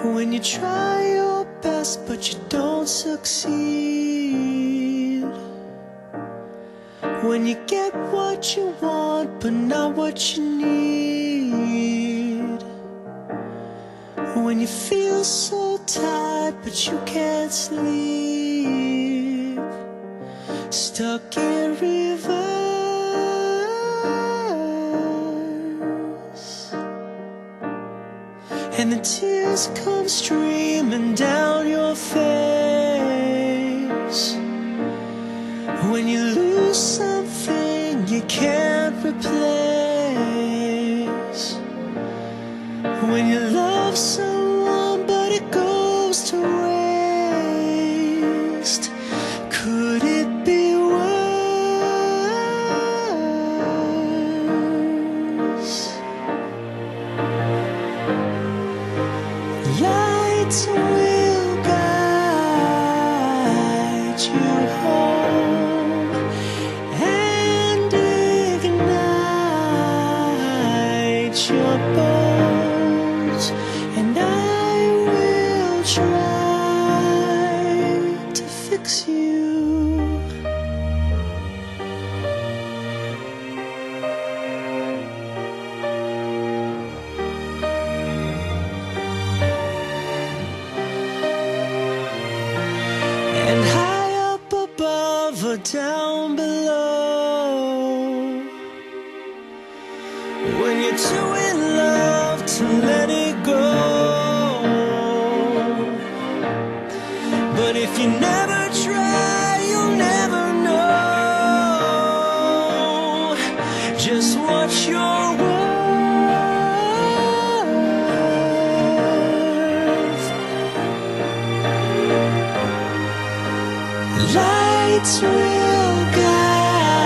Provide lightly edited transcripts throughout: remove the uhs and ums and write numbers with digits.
When you try your best but you don't succeed, when you get what you want but not what you need, when you feel so tired but you can't sleep, stuck in reverse, and the tears come streaming down your face. When you lose something you can't replace, when you love someone but it goes to waste, could it be worse? Lights will guide you home and ignite your bones, and I will try to fix you. And high up above or down below, when you're too in love to let it go. But if you never try, you'll never know just what you're worth. Lights will guide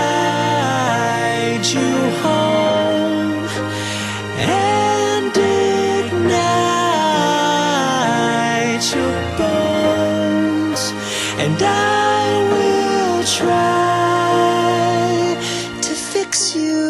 you home and ignite your bones, and I will try to fix you.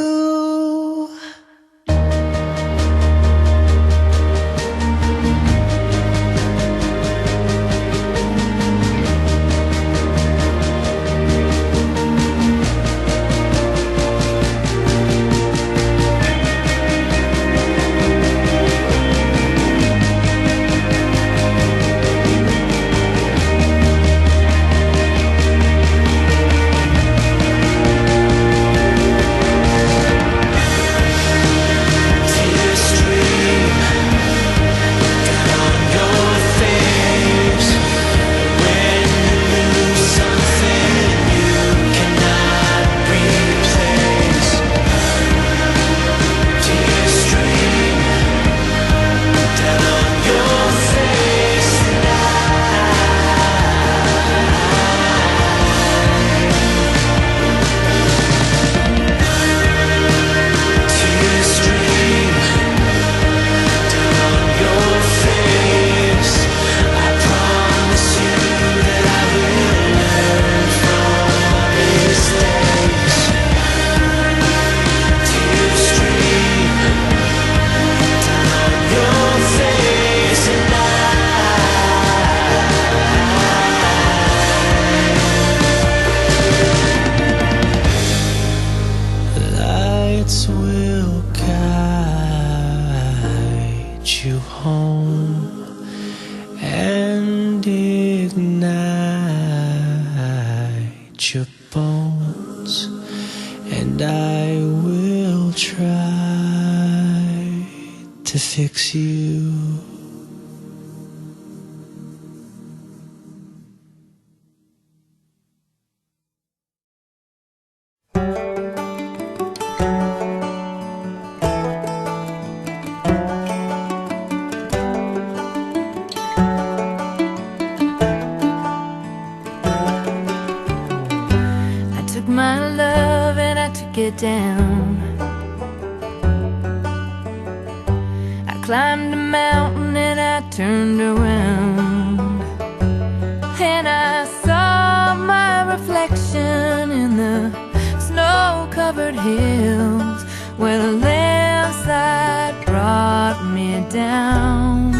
Lights will guide you home and ignite your bones, and I will try to fix you. My love and I took it down. I climbed a mountain and I turned around, and I saw my reflection in the snow-covered hills, where the landslide brought me down.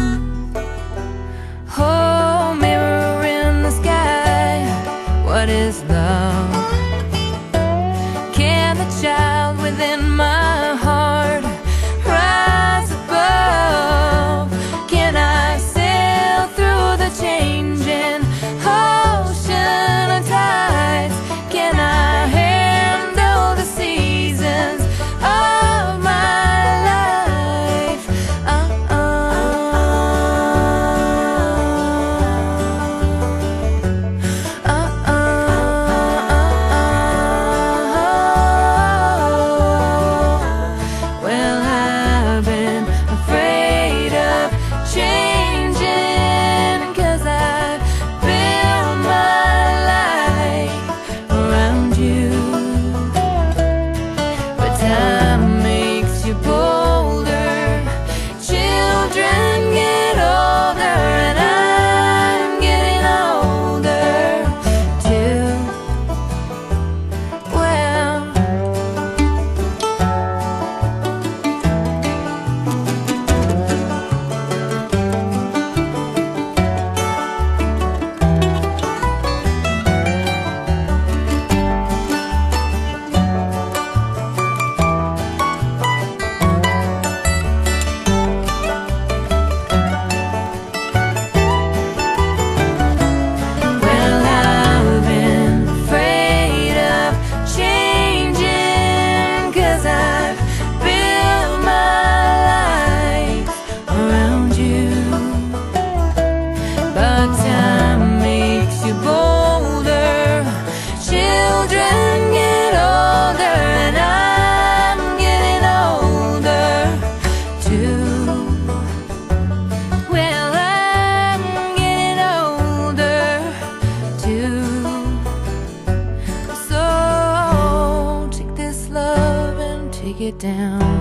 get down.